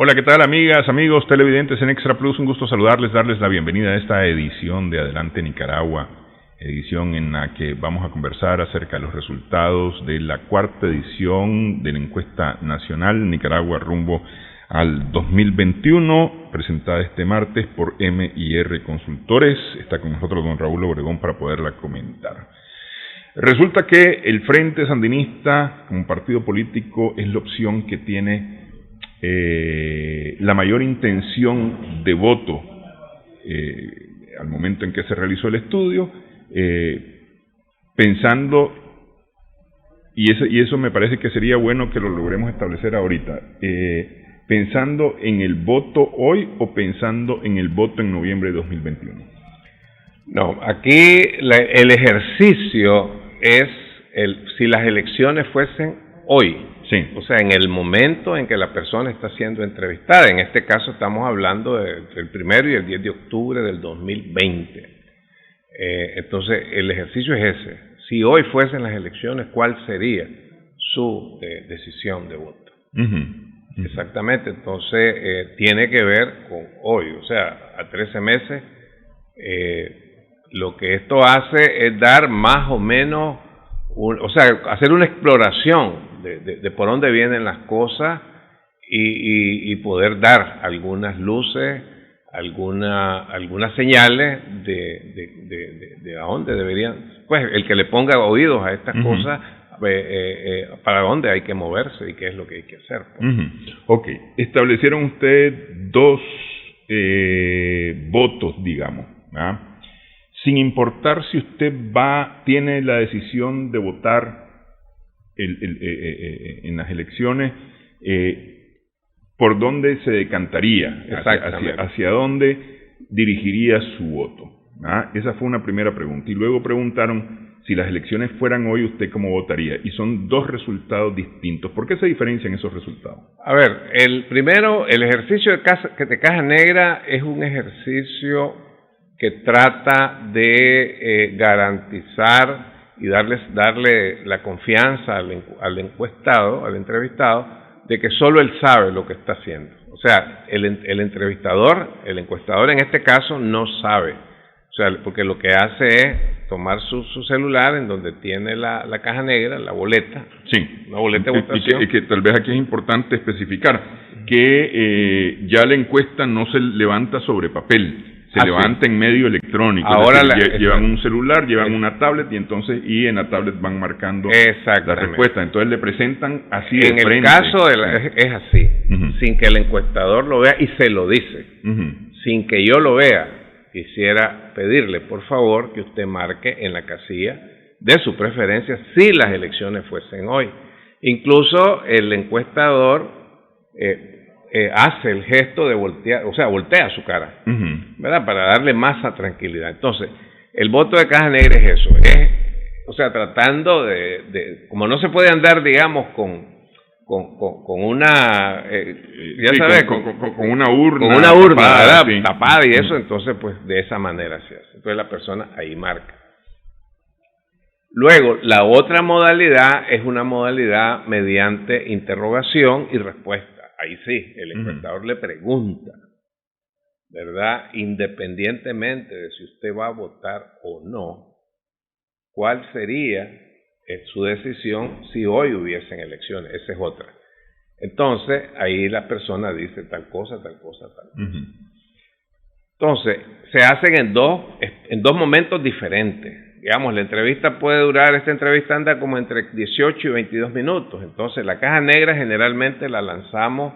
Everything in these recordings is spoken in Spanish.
Hola, ¿qué tal, amigas, amigos televidentes en Extra Plus? Un gusto saludarles, darles la bienvenida a esta edición de Adelante Nicaragua, edición en la que vamos a conversar acerca de los resultados de la cuarta edición de la encuesta nacional Nicaragua rumbo al 2021, presentada este martes por M&R Consultores. Está con nosotros don Raúl Obregón para poderla comentar. Resulta que el Frente Sandinista, como partido político, es la opción que tiene la mayor intención de voto al momento en que se realizó el estudio, pensando, y eso me parece que sería bueno que lo logremos establecer ahorita, pensando en el voto hoy o pensando en el voto en noviembre de 2021. No, aquí el ejercicio es si las elecciones fuesen hoy. Sí. O sea, en el momento en que la persona está siendo entrevistada. En este caso estamos hablando del 1 y el 10 de octubre del 2020. Entonces, el ejercicio es ese. Si hoy fuesen las elecciones, ¿cuál sería su decisión de voto? Exactamente. Entonces, tiene que ver con hoy. O sea, a 13 meses, lo que esto hace es dar más o menos, hacer una exploración de por dónde vienen las cosas y poder dar algunas luces, algunas señales de a dónde deberían, pues el que le ponga oídos a estas cosas, para dónde hay que moverse y qué es lo que hay que hacer. Ok, establecieron ustedes dos votos, digamos, ¿verdad? Sin importar si usted tiene la decisión de votar en las elecciones, ¿por dónde se decantaría? ¿Hacia dónde dirigiría su voto? Esa fue una primera pregunta. Y luego preguntaron, si las elecciones fueran hoy, ¿usted cómo votaría? Y son dos resultados distintos. ¿Por qué se diferencian esos resultados? A ver, el ejercicio de Caja Negra es un ejercicio que trata de garantizar y darle la confianza al encuestado, al entrevistado, de que solo él sabe lo que está haciendo. O sea, el entrevistador, el encuestador en este caso, no sabe. O sea, porque lo que hace es tomar su celular en donde tiene la caja negra, la boleta, sí, una boleta de votación. Y que tal vez aquí es importante especificar que ya la encuesta no se levanta sobre papel. Se levanta en medio electrónico. Ahora llevan un celular, llevan una tablet y en la tablet van marcando la respuesta. Entonces le presentan así de frente. En el caso es así, sin que el encuestador lo vea y se lo dice. Sin que yo lo vea, quisiera pedirle por favor que usted marque en la casilla de su preferencia si las elecciones fuesen hoy. Incluso el encuestador hace el gesto de voltear, o sea, voltea su cara, ¿verdad? Para darle más tranquilidad. Entonces, el voto de Caja Negra es eso, tratando de como no se puede andar, digamos, con una, con una urna, con una urna tapada, ¿verdad? Tapada y eso, entonces, pues, de esa manera se hace. Entonces, la persona ahí marca. Luego, la otra modalidad es una modalidad mediante interrogación y respuesta. Ahí sí, el encuestador le pregunta, ¿verdad? Independientemente de si usted va a votar o no, ¿cuál sería su decisión si hoy hubiesen elecciones? Esa es otra. Entonces, ahí la persona dice tal cosa, tal cosa, tal cosa. Entonces, se hacen en dos momentos diferentes. Digamos, esta entrevista anda como entre 18 y 22 minutos. Entonces, la Caja Negra generalmente la lanzamos,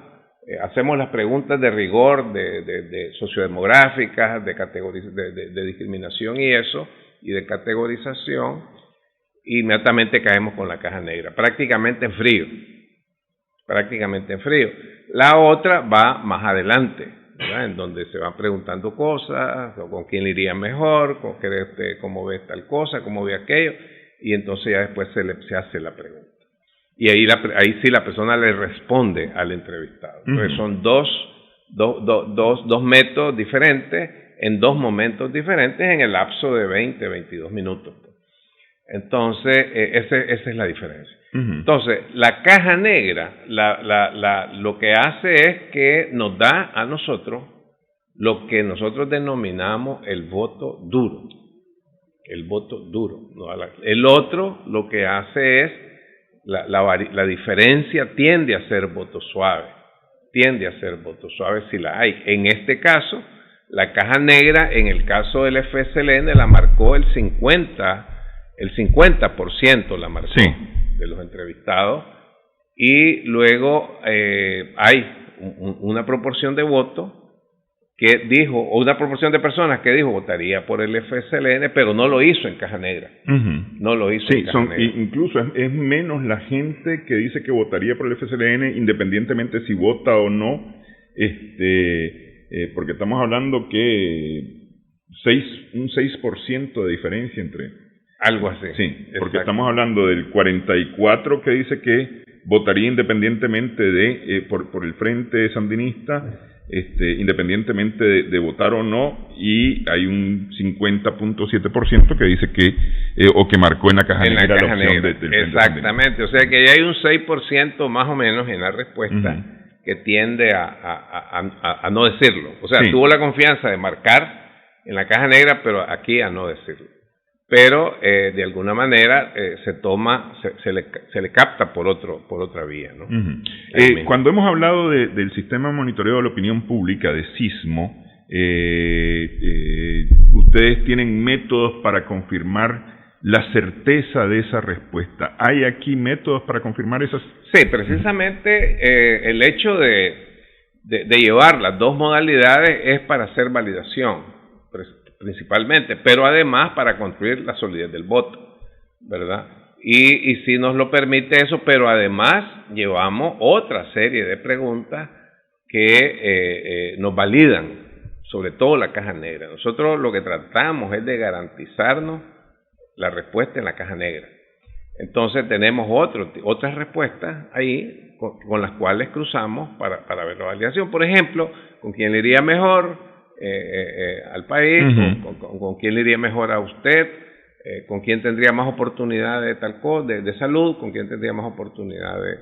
hacemos las preguntas de rigor, de sociodemográficas, de discriminación y eso, y de categorización, e inmediatamente caemos con la Caja Negra, prácticamente en frío. La otra va más adelante, ¿verdad? En donde se van preguntando cosas, o con quién le iría mejor, cómo ve tal cosa, cómo ve aquello, y entonces ya después se hace la pregunta. Y ahí sí la persona le responde al entrevistado. Entonces son dos métodos diferentes, en dos momentos diferentes, en el lapso de 20, 22 minutos. Entonces, esa es la diferencia. Entonces, la caja negra lo que hace es que nos da a nosotros lo que nosotros denominamos el voto duro. El voto duro. El otro lo que hace es, la diferencia tiende a ser voto suave. Tiende a ser voto suave si la hay. En este caso, la caja negra, en el caso del FSLN, la marcó el 50% la marcó de los entrevistados, y luego hay una proporción de votos que dijo, o una proporción de personas que dijo votaría por el FSLN, pero no lo hizo en caja negra. No lo hizo en caja negra. Incluso es menos la gente que dice que votaría por el FSLN, independientemente si vota o no, porque estamos hablando que un 6% de diferencia entre... Algo así. Sí, porque estamos hablando del 44% que dice que votaría independientemente de por el Frente Sandinista, independientemente de votar o no, y hay un 50.7% que dice que o que marcó en la caja negra la opción del Frente. Exactamente, o sea que ya hay un 6% más o menos en la respuesta que tiende a no decirlo. O sea, tuvo la confianza de marcar en la caja negra, pero aquí a no decirlo. Pero de alguna manera se le capta por otra vía, ¿no? Cuando hemos hablado del sistema de monitoreo de la opinión pública, de SISMO, ustedes tienen métodos para confirmar la certeza de esa respuesta. ¿Hay aquí métodos para confirmar esas? Sí, precisamente el hecho de llevar las dos modalidades es para hacer validación, principalmente, pero además para construir la solidez del voto, ¿verdad? Y si nos lo permite eso, pero además llevamos otra serie de preguntas que nos validan, sobre todo la caja negra. Nosotros lo que tratamos es de garantizarnos la respuesta en la caja negra. Entonces tenemos otras respuestas ahí con las cuales cruzamos para ver la validación. Por ejemplo, ¿con quién le iría mejor al país? ¿Con quién le iría mejor a usted? ¿Con quién tendría más oportunidad de tal cosa, de salud? ¿Con quién tendría más oportunidad de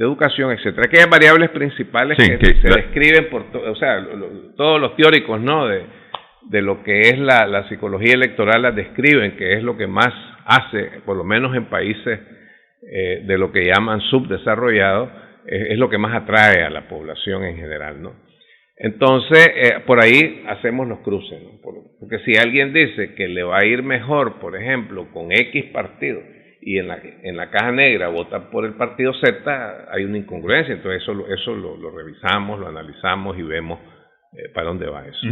educación, etcétera? Aquellas variables principales que se describen por todos los teóricos, ¿no?, de lo que es la psicología electoral, las describen, que es lo que más hace, por lo menos en países de lo que llaman subdesarrollados, es lo que más atrae a la población en general, ¿no? Entonces, por ahí hacemos los cruces, ¿no? Porque si alguien dice que le va a ir mejor, por ejemplo, con X partido, y en la caja negra vota por el partido Z, hay una incongruencia. Entonces eso lo revisamos, lo analizamos y vemos para dónde va eso.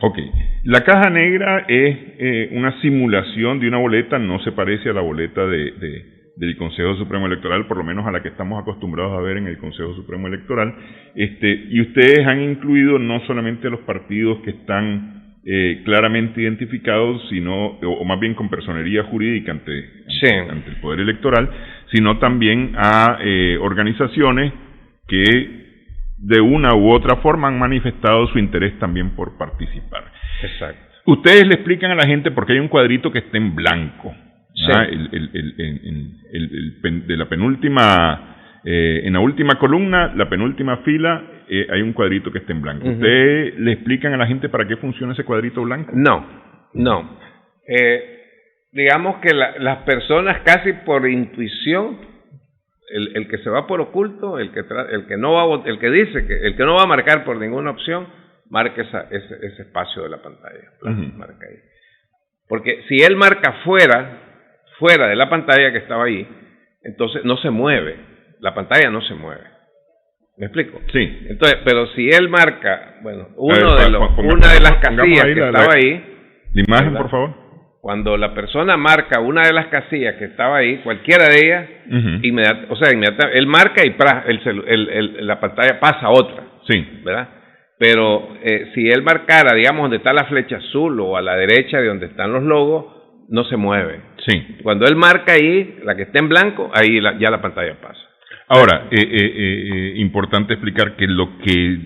Ok. La caja negra es una simulación de una boleta, no se parece a la boleta del Consejo Supremo Electoral, por lo menos a la que estamos acostumbrados a ver en el Consejo Supremo Electoral, y ustedes han incluido no solamente los partidos que están claramente identificados, sino, o más bien con personería jurídica ante el Poder Electoral, sino también a organizaciones que de una u otra forma han manifestado su interés también por participar. Exacto. Ustedes le explican a la gente por qué hay un cuadrito que está en blanco. Sí. De la penúltima, en la última columna, la penúltima fila, hay un cuadrito que está en blanco. ¿Ustedes le explican a la gente para qué funciona ese cuadrito blanco? No. Digamos que las personas casi por intuición, el que se va por oculto, el que dice que el que no va a marcar por ninguna opción, marca ese espacio de la pantalla. Marca ahí. Porque si él marca fuera de la pantalla que estaba ahí, entonces no se mueve, la pantalla no se mueve. ¿Me explico? Sí. Entonces, pero si él marca, una de las casillas que estaba ahí, la imagen, ¿verdad? Por favor. Cuando la persona marca una de las casillas que estaba ahí, cualquiera de ellas, inmediatamente él marca y la pantalla pasa a otra. Sí. ¿Verdad? Pero si él marcara, digamos, donde está la flecha azul o a la derecha de donde están los logos, no se mueve. Sí. Cuando él marca ahí, la que está en blanco, ahí ya la pantalla pasa. Ahora, importante explicar que lo que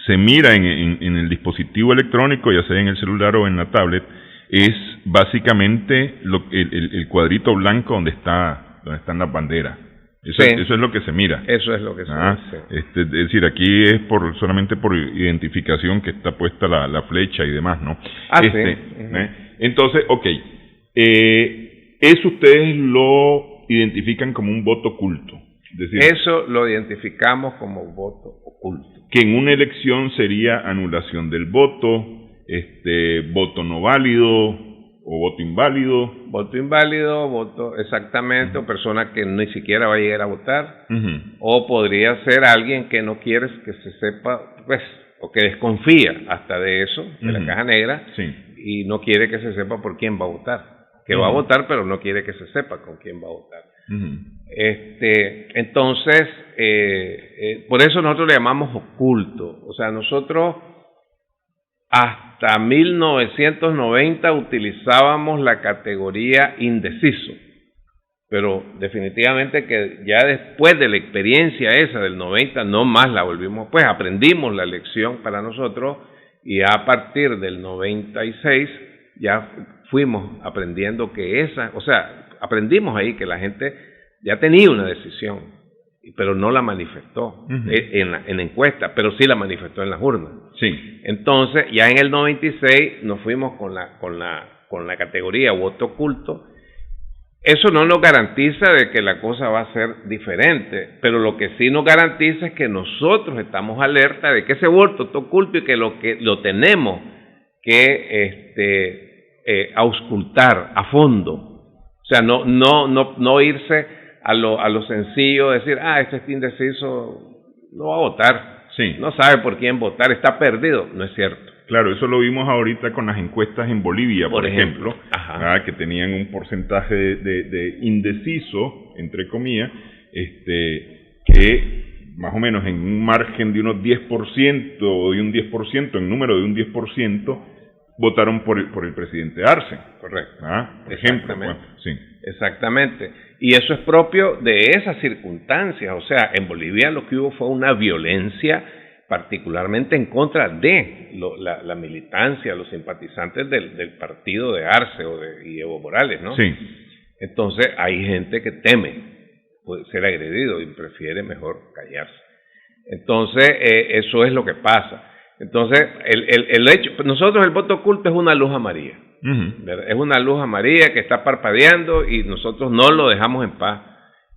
se mira en el dispositivo electrónico, ya sea en el celular o en la tablet, es básicamente el cuadrito blanco donde están las banderas. Eso es lo que se mira. Eso es lo que se mira. Es decir, aquí es solamente por identificación que está puesta la flecha y demás, ¿no? Sí. Entonces, eso ustedes lo identifican como un voto oculto. Es decir, eso lo identificamos como voto oculto. Que en una elección sería anulación del voto, voto no válido, o voto inválido. Voto inválido, voto exactamente, o persona que ni siquiera va a llegar a votar, o podría ser alguien que no quiere que se sepa, pues, o que desconfía hasta de eso, de la caja negra, y no quiere que se sepa por quién va a votar. Que va a votar, pero no quiere que se sepa con quién va a votar. Entonces, por eso nosotros le llamamos oculto. O sea, nosotros hasta 1990 utilizábamos la categoría indeciso, pero definitivamente que ya después de la experiencia esa del 90 no más la volvimos, pues aprendimos la lección para nosotros, y a partir del 96 ya fuimos aprendiendo que aprendimos ahí que la gente ya tenía una decisión, pero no la manifestó en la encuesta, pero sí la manifestó en las urnas. Sí. Entonces, ya en el 96 nos fuimos con la categoría voto oculto. Eso no nos garantiza de que la cosa va a ser diferente, pero lo que sí nos garantiza es que nosotros estamos alerta de que ese voto está oculto y que lo tenemos que auscultar a fondo. O sea, no irse a lo sencillo, decir, este está indeciso, no va a votar, no sabe por quién votar, está perdido. No es cierto. Claro, eso lo vimos ahorita con las encuestas en Bolivia, por ejemplo, que tenían un porcentaje de indeciso, entre comillas, que más o menos en un margen de unos 10% o de un 10%, en número de un 10%, votaron por el presidente Arce. Correcto. Por ejemplo. Exactamente. Y eso es propio de esas circunstancias. O sea, en Bolivia lo que hubo fue una violencia particularmente en contra de la militancia, los simpatizantes del partido de Arce y Evo Morales, ¿no? Sí. Entonces hay gente que teme ser agredido y prefiere mejor callarse. Entonces eso es lo que pasa. Entonces el hecho, nosotros el voto oculto es una luz amarilla. Es una luz amarilla que está parpadeando y nosotros no lo dejamos en paz.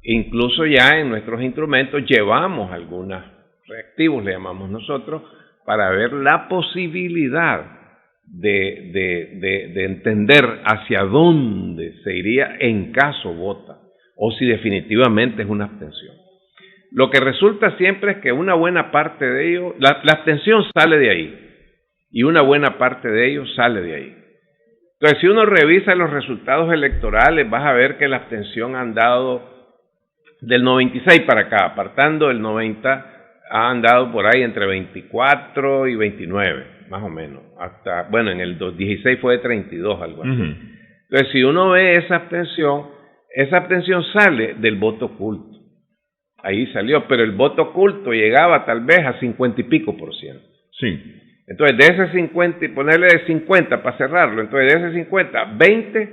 Incluso ya en nuestros instrumentos llevamos algunos reactivos, le llamamos nosotros, para ver la posibilidad de entender hacia dónde se iría en caso vota, o si definitivamente es una abstención. Lo que resulta siempre es que una buena parte de ellos, la abstención sale de ahí, y una buena parte de ellos sale de ahí. Entonces, si uno revisa los resultados electorales, vas a ver que la abstención ha andado del 96 para acá, apartando el 90, ha andado por ahí entre 24 y 29, más o menos. Hasta, bueno, en el 16 fue de 32, algo así. Entonces, si uno ve esa abstención sale del voto oculto. Ahí salió, pero el voto oculto llegaba tal vez a 50 y pico %. Sí. Entonces, de ese 50, y ponerle de 50 para cerrarlo, entonces de ese 50, 20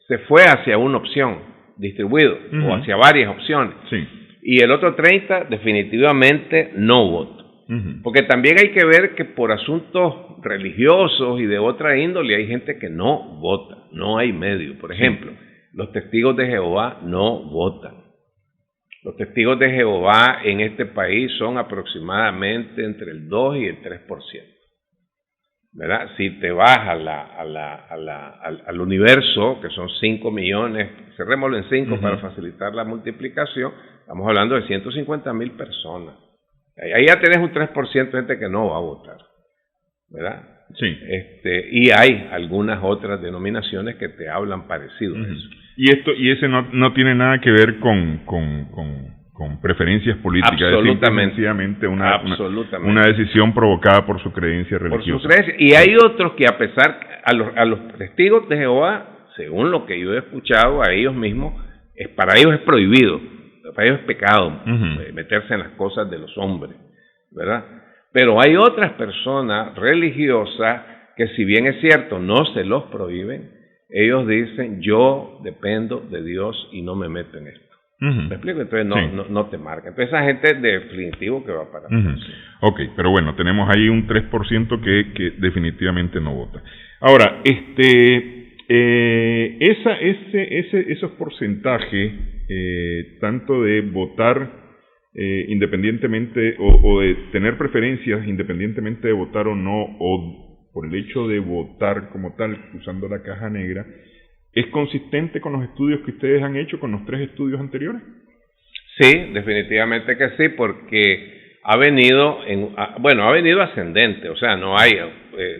se fue hacia una opción, distribuido, o hacia varias opciones. Sí. Y el otro 30 definitivamente no voto. Porque también hay que ver que por asuntos religiosos y de otra índole hay gente que no vota, no hay medio. Por ejemplo, los testigos de Jehová no votan. Los testigos de Jehová en este país son aproximadamente entre el 2 y el 3%. ¿Verdad? Si te vas al universo, que son 5 millones, cerrémoslo en 5 para facilitar la multiplicación, estamos hablando de 150,000 personas. Ahí ya tenés un 3% de gente que no va a votar, ¿verdad? Sí. Y hay algunas otras denominaciones que te hablan parecido a eso. Y ese no tiene nada que ver con preferencias políticas. Absolutamente. Es sencillamente una decisión provocada por su creencia religiosa. Por su creencia. Y hay otros que, a pesar, a los testigos de Jehová, según lo que yo he escuchado, a ellos mismos, para ellos es prohibido, para ellos es pecado meterse en las cosas de los hombres, ¿verdad? Pero hay otras personas religiosas que si bien es cierto, no se los prohíben, ellos dicen, yo dependo de Dios y no me meto en esto. ¿Me explico? Entonces no te marca. Entonces esa gente es definitivo que va para Ok, pero bueno, tenemos ahí un 3% que definitivamente no vota. Ahora, esos porcentajes, tanto de votar independientemente o de tener preferencias independientemente de votar o no, o por el hecho de votar como tal, usando la caja negra, ¿es consistente con los estudios que ustedes han hecho, con los 3 estudios anteriores? Sí, definitivamente que sí, porque ha venido ascendente, o sea, no hay,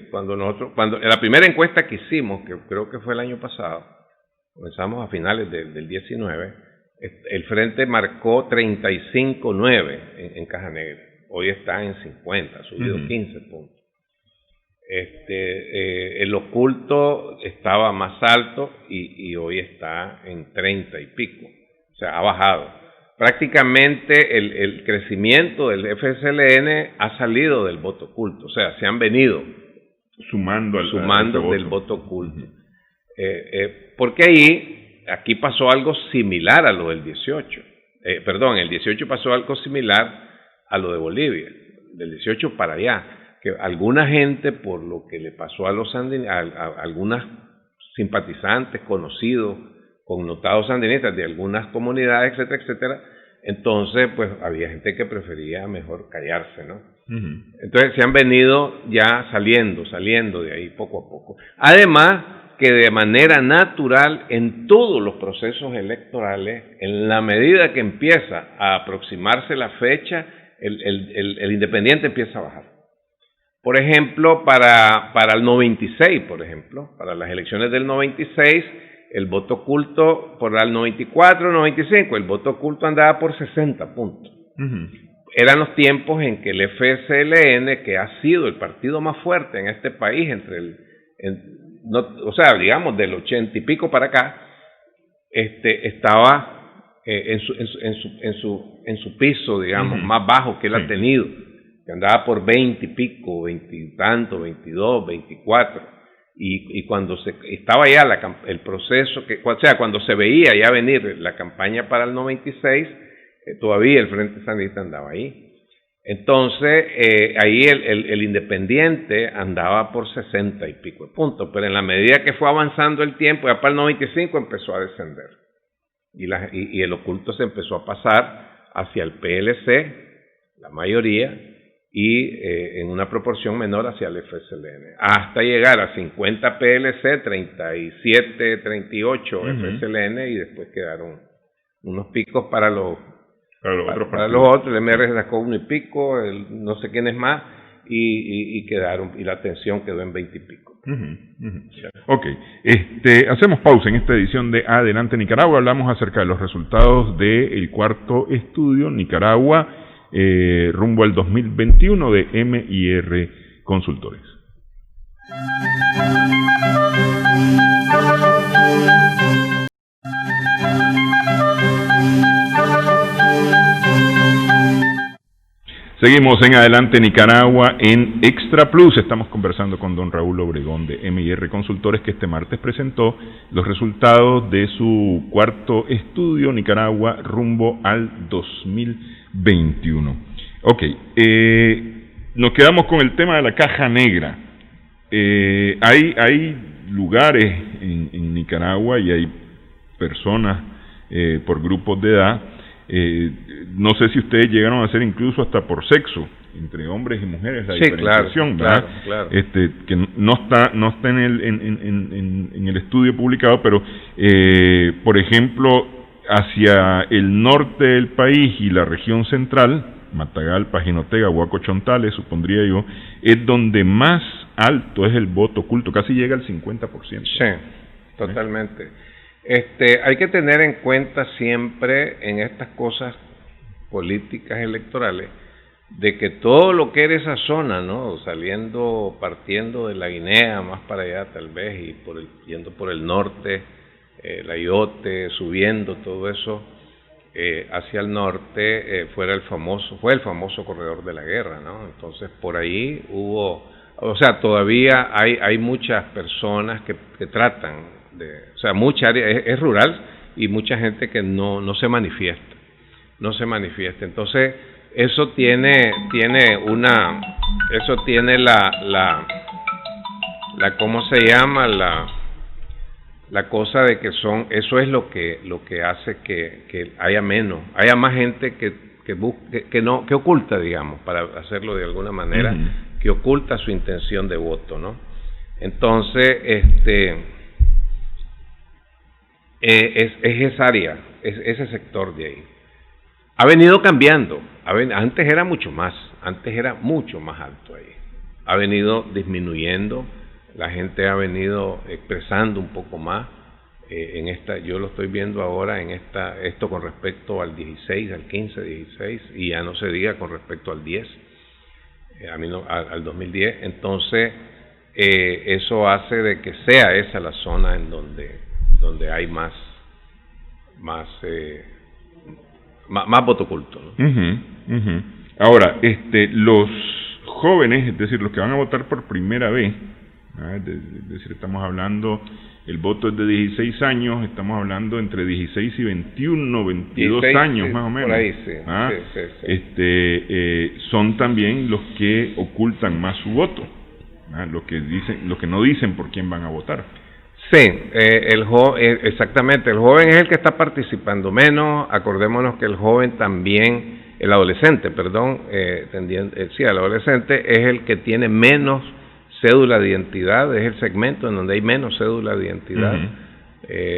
cuando en la primera encuesta que hicimos, que creo que fue el año pasado, comenzamos a finales del 19, el Frente marcó 35.9 en caja negra, hoy está en 50, ha subido 15 puntos. El oculto estaba más alto y hoy está en 30 y pico, o sea, ha bajado. Prácticamente el crecimiento del FSLN ha salido del voto oculto, o sea, se han venido sumando del voto oculto. Porque aquí pasó algo similar a lo del 18. El 18 pasó algo similar a lo de Bolivia, del 18 para allá. Que alguna gente, por lo que le pasó a algunas simpatizantes, conocidos, connotados sandinistas de algunas comunidades, etcétera, etcétera, entonces pues había gente que prefería mejor callarse, ¿no? Entonces se han venido ya saliendo de ahí poco a poco. Además que de manera natural en todos los procesos electorales, en la medida que empieza a aproximarse la fecha, el independiente empieza a bajar. Por ejemplo, para el 96, para las elecciones del 96, el voto oculto, por el 94, 95, el voto oculto andaba por 60 puntos. Eran los tiempos en que el FSLN, que ha sido el partido más fuerte en este país, digamos del 80 y pico para acá, estaba en su piso, digamos, más bajo que él ha tenido, que andaba por 20 y pico, 20 y tanto, 22, 24, y cuando estaba ya el proceso, cuando se veía ya venir la campaña para el 96, todavía el Frente Sandinista andaba ahí. Entonces, ahí el independiente andaba por 60 y pico de puntos, pero en la medida que fue avanzando el tiempo, ya para el 95 empezó a descender, y el oculto se empezó a pasar hacia el PLC, la mayoría, y en una proporción menor hacia el FSLN, hasta llegar a 50 PLC, 37, 38 FSLN, y después quedaron unos picos para los otros, el MR sacó 1 y pico, no sé quién es más, y quedaron, y la atención quedó en 20 y pico. Ok, hacemos pausa en esta edición de Adelante Nicaragua. Hablamos acerca de los resultados del cuarto estudio Nicaragua rumbo al 2021 de M&R Consultores. Seguimos en Adelante Nicaragua en Extra Plus. Estamos conversando con don Raúl Obregón de M&R Consultores, que este martes presentó los resultados de su cuarto estudio Nicaragua rumbo al 2021. Ok, nos quedamos con el tema de la caja negra. Hay lugares en Nicaragua y hay personas por grupos de edad. No sé si ustedes llegaron a hacer incluso hasta por sexo, entre hombres y mujeres, la diferenciación, claro. Que no está en el estudio publicado, pero por ejemplo, hacia el norte del país y la región central, Matagalpa, Jinotega, Huaco-Chontales, supondría yo, es donde más alto es el voto oculto, casi llega al 50%. Sí, totalmente. Hay que tener en cuenta siempre en estas cosas políticas electorales de que todo lo que era esa zona, ¿no? Partiendo de la Guinea más para allá tal vez y yendo por el norte, la Iote, subiendo todo eso hacia el norte, fue el famoso corredor de la guerra, ¿no? Entonces por ahí hubo, o sea, todavía hay muchas personas que tratan o sea, mucha área es rural y mucha gente que no se manifiesta. Entonces, eso tiene la ¿cómo se llama? La cosa de que eso es lo que hace que haya más gente que oculta, digamos, para hacerlo de alguna manera, que oculta su intención de voto, ¿no? Entonces, es esa área, es ese sector de ahí. Ha venido cambiando. Antes era mucho más alto ahí. Ha venido disminuyendo. La gente ha venido expresando un poco más yo lo estoy viendo ahora esto con respecto al 16, al 15, 16, y ya no se diga con respecto al 10, al 2010. Entonces, eso hace de que sea esa la zona en donde hay más voto oculto, ¿no? Ahora, los jóvenes, es decir, los que van a votar por primera vez, es decir, estamos hablando, el voto es de 16 años, estamos hablando entre 16 y 21, 22 16, años más o menos. Por ahí, sí. Son también los que ocultan más su voto, los que no dicen por quién van a votar. Sí, exactamente, el joven es el que está participando menos. Acordémonos que el adolescente es el que tiene menos cédula de identidad, es el segmento en donde hay menos cédula de identidad.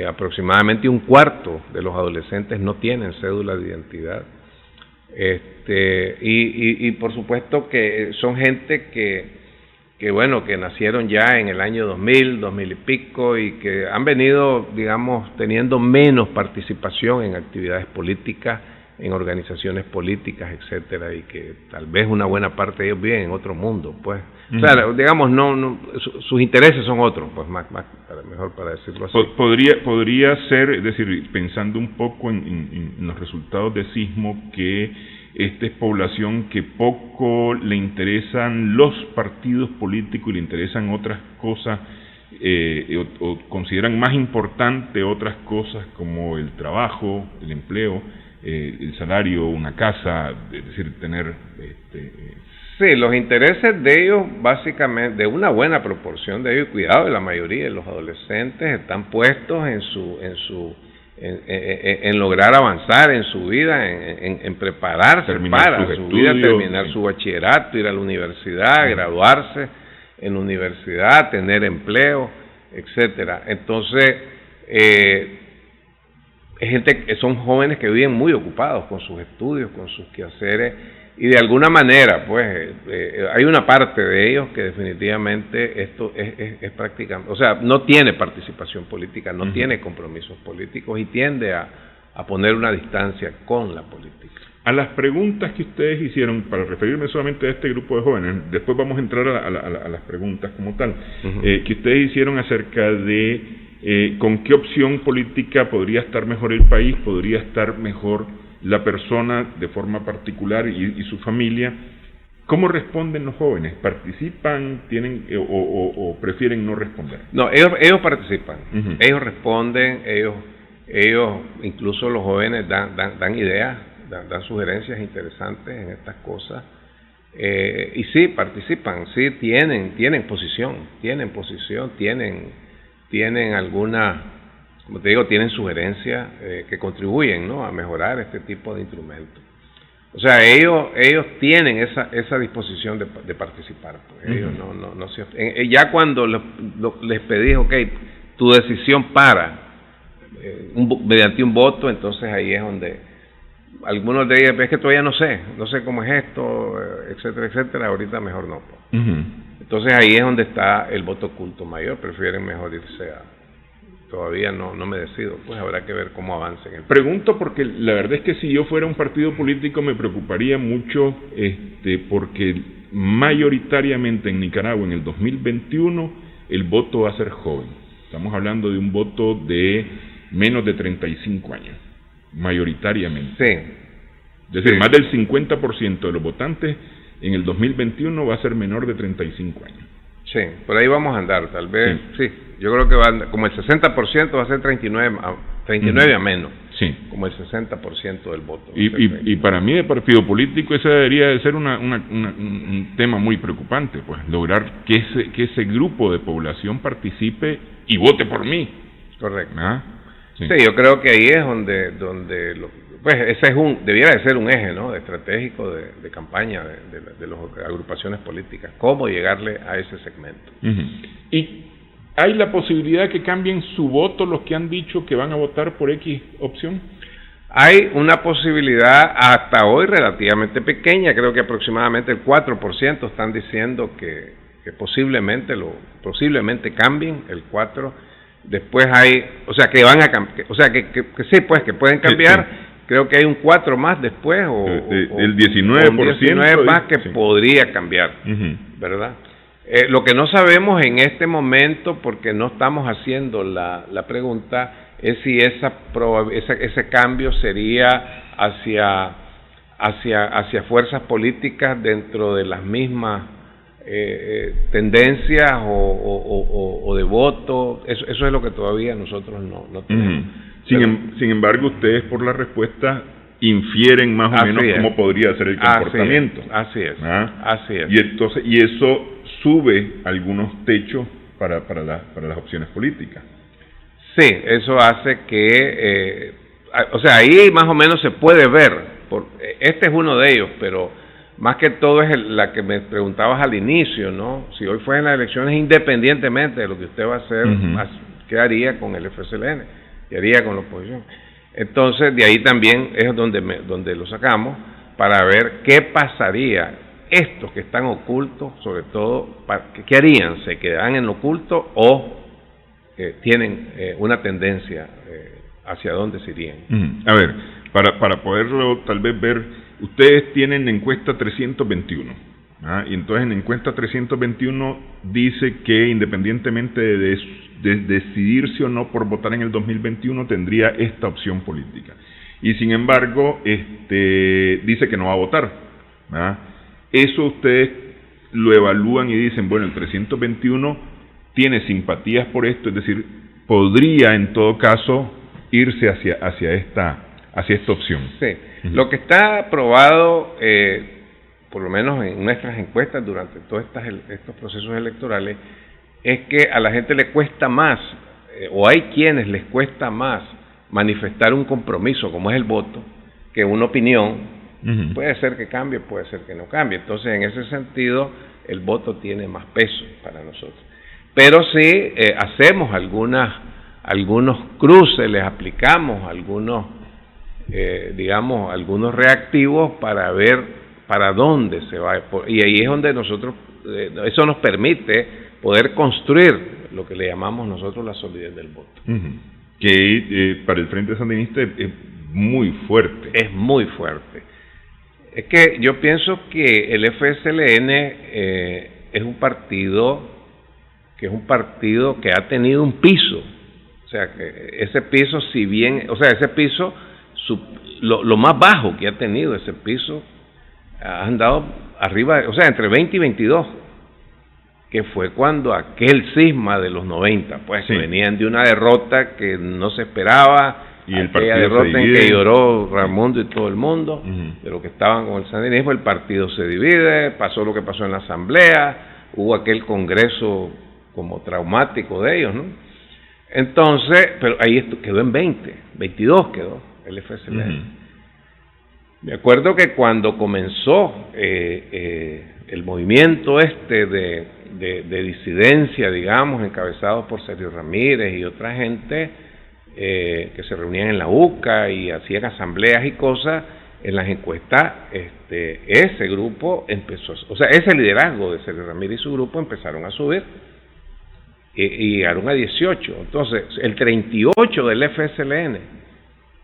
Aproximadamente un cuarto de los adolescentes no tienen cédula de identidad. Y por supuesto que son gente que nacieron ya en el año 2000 y pico, y que han venido, digamos, teniendo menos participación en actividades políticas, en organizaciones políticas, etcétera, y que tal vez una buena parte de ellos viven en otro mundo, pues. O sea, digamos, sus intereses son otros, pues, mejor para decirlo así. Podría ser, es decir, pensando un poco en los resultados de Sismo, que esta es población que poco le interesan los partidos políticos y le interesan otras cosas, o consideran más importante otras cosas como el trabajo, el empleo, el salario, una casa, es decir, tener... Sí, los intereses de ellos, básicamente, de una buena proporción de ellos, cuidado, de la mayoría de los adolescentes, están puestos en lograr avanzar en su vida, en prepararse para su vida, terminar su bachillerato, ir a la universidad, graduarse en la universidad, tener empleo, etcétera. Entonces, son jóvenes que viven muy ocupados con sus estudios, con sus quehaceres, y de alguna manera, pues, hay una parte de ellos que definitivamente esto es prácticamente, o sea, no tiene participación política, no tiene compromisos políticos, y tiende a poner una distancia con la política. A las preguntas que ustedes hicieron, para referirme solamente a este grupo de jóvenes, después vamos a entrar a las preguntas como tal, que ustedes hicieron acerca de con qué opción política podría estar mejor el país, podría estar mejor la persona de forma particular y su familia. ¿Cómo responden los jóvenes? ¿Participan, tienen o prefieren no responder? No, ellos participan, ellos responden, ellos incluso los jóvenes dan ideas, dan sugerencias interesantes en estas cosas, y sí, participan, sí, tienen posición, tienen alguna, como te digo, tienen sugerencias que contribuyen, ¿no?, a mejorar este tipo de instrumentos. O sea, ellos tienen esa disposición de participar, pues. Ellos no se, ya cuando les pedís, okay, tu decisión mediante un voto, entonces ahí es donde algunos de ellos, es que todavía no sé cómo es esto, etcétera, etcétera, ahorita mejor no, pues. Entonces ahí es donde está el voto oculto mayor, prefieren mejor irse todavía no me decido, pues habrá que ver cómo avancen. Pregunto porque la verdad es que si yo fuera un partido político me preocuparía mucho, porque mayoritariamente en Nicaragua en el 2021 el voto va a ser joven. Estamos hablando de un voto de menos de 35 años, mayoritariamente. Sí. Es decir, más del 50% de los votantes en el 2021 va a ser menor de 35 años. Sí, por ahí vamos a andar, tal vez, sí. Yo creo que va a andar, como el 60% va a ser 39 a menos. Sí. Como el 60% del voto. Y para mí, de partido político, ese debería de ser un tema muy preocupante, pues, lograr que ese grupo de población participe y vote por mí. Correcto. ¿Ah? Sí, yo creo que ahí es donde pues ese debiera de ser un eje, ¿no?, estratégico de campaña de las agrupaciones políticas, cómo llegarle a ese segmento. Y ¿hay la posibilidad que cambien su voto los que han dicho que van a votar por X opción? Hay una posibilidad hasta hoy relativamente pequeña, creo que aproximadamente el 4% están diciendo que posiblemente cambien, el 4%. Después hay, o sea, que van a cambiar, o sea, que sí, pues, que pueden cambiar. Sí. Creo que hay un 4 más después, el 19%, o 19 más que sí podría cambiar, ¿verdad? Lo que no sabemos en este momento, porque no estamos haciendo la pregunta, es si ese cambio sería hacia fuerzas políticas dentro de las mismas tendencias o de voto. Eso es lo que todavía nosotros no tenemos. Sin embargo, ustedes por la respuesta infieren más o menos cómo podría ser el comportamiento. Así es. Y entonces, y eso sube algunos techos para las opciones políticas. Sí, eso hace que, o sea, ahí más o menos se puede ver. Este es uno de ellos, pero más que todo es la que me preguntabas al inicio, ¿no? Si hoy fueran las elecciones, independientemente de lo que usted va a hacer, ¿qué haría con el FSLN? ¿Qué haría con la oposición? Entonces, de ahí también es donde lo sacamos, para ver qué pasaría. Estos que están ocultos, sobre todo, ¿qué harían? ¿Se quedarán en lo oculto o tienen una tendencia hacia dónde se irían? A ver, para poderlo tal vez ver, ustedes tienen encuesta 321, y entonces en encuesta 321 dice que independientemente de decidirse o no por votar en el 2021, tendría esta opción política. Y sin embargo, dice que no va a votar. Eso ustedes lo evalúan y dicen, bueno, el 321 tiene simpatías por esto, es decir, podría en todo caso irse hacia esta opción. Sí, lo que está aprobado, por lo menos en nuestras encuestas durante todos estos procesos electorales, es que a la gente le cuesta más, o hay quienes les cuesta más manifestar un compromiso, como es el voto, que una opinión. Puede ser que cambie, puede ser que no cambie. Entonces, en ese sentido, el voto tiene más peso para nosotros. Pero sí hacemos algunos cruces, les aplicamos algunos reactivos para ver para dónde se va. Y ahí es donde nosotros, eso nos permite poder construir lo que le llamamos nosotros la solidez del voto. Que para el Frente Sandinista es muy fuerte. Es muy fuerte. Es que yo pienso que el FSLN es un partido que ha tenido un piso. O sea, que ese piso, si bien, o sea, ese piso, lo más bajo que ha tenido ese piso, ha andado arriba, o sea, entre 20 y 22, que fue cuando aquel cisma de los 90, pues, que venían de una derrota que no se esperaba, y aquella derrota en que lloró Raimundo y todo el mundo, de lo que estaban con el sandinismo. El partido se divide, pasó lo que pasó en la asamblea, hubo aquel congreso como traumático de ellos, ¿no? Entonces, pero ahí quedó en 22 quedó el FSLN. Me acuerdo que cuando comenzó el movimiento de disidencia, digamos, encabezado por Sergio Ramírez y otra gente, que se reunían en la UCA y hacían asambleas y cosas, en las encuestas, ese grupo empezó, o sea, ese liderazgo de Sergio Ramírez y su grupo empezaron a subir y llegaron a 18. Entonces, el 38 del FSLN,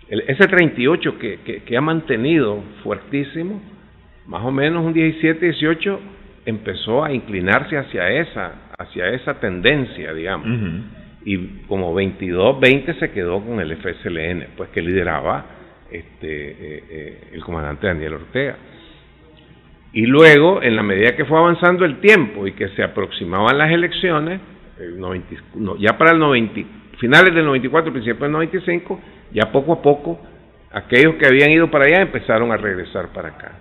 ese 38 que ha mantenido fuertísimo, más o menos un 17, 18, empezó a inclinarse hacia esa tendencia, digamos. Y como 22, 20 se quedó con el FSLN, pues, que lideraba el comandante Daniel Ortega. Y luego, en la medida que fue avanzando el tiempo y que se aproximaban las elecciones, ya para finales del 94, principios del 95, ya poco a poco, aquellos que habían ido para allá empezaron a regresar para acá.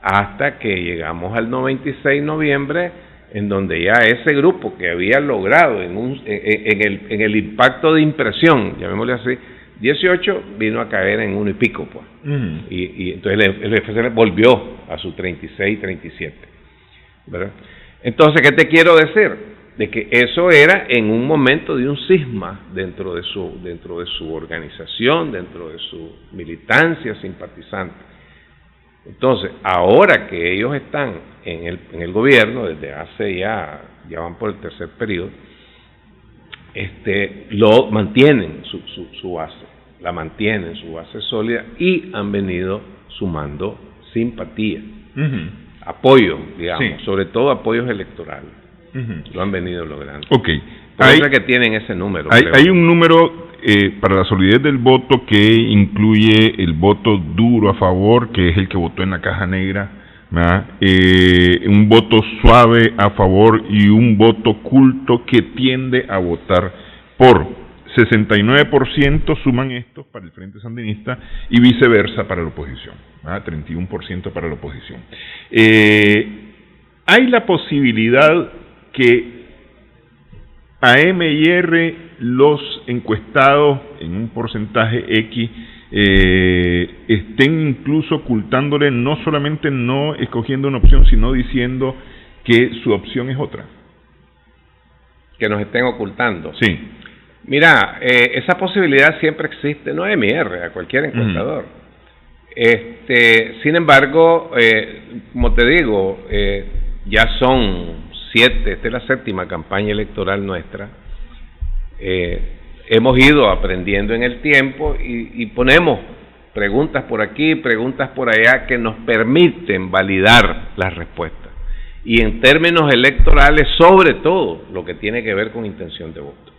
Hasta que llegamos al 96 noviembre, en donde ya ese grupo que había logrado en el impacto de impresión, llamémosle así, 18, vino a caer en 1 y pico, pues. Y entonces el FCN volvió a su 36, 37, ¿verdad? Entonces, ¿qué te quiero decir? De que eso era en un momento de un cisma dentro de su organización, dentro de su militancia simpatizante. Entonces, ahora que ellos están en el gobierno, desde hace ya van por el tercer periodo, lo mantienen su base, la mantienen su base sólida y han venido sumando simpatía, apoyo, digamos, sí, sobre todo apoyos electorales. Lo han venido logrando. Okay. Por eso es que tienen ese número. Hay un número para la solidez del voto que incluye el voto duro a favor, que es el que votó en la caja negra, un voto suave a favor y un voto oculto que tiende a votar por. 69% suman estos para el Frente Sandinista y viceversa para la oposición, 31% para la oposición. Hay la posibilidad que AM y R, los encuestados en un porcentaje X, estén incluso ocultándole, no solamente no escogiendo una opción, sino diciendo que su opción es otra. Que nos estén ocultando. Sí. Mira, esa posibilidad siempre existe, no AM y R, a cualquier encuestador. Sin embargo, como te digo, ya son 7, esta es la 7ª campaña electoral nuestra. Hemos ido aprendiendo en el tiempo y ponemos preguntas por aquí, preguntas por allá que nos permiten validar las respuestas. Y en términos electorales, sobre todo, lo que tiene que ver con intención de voto,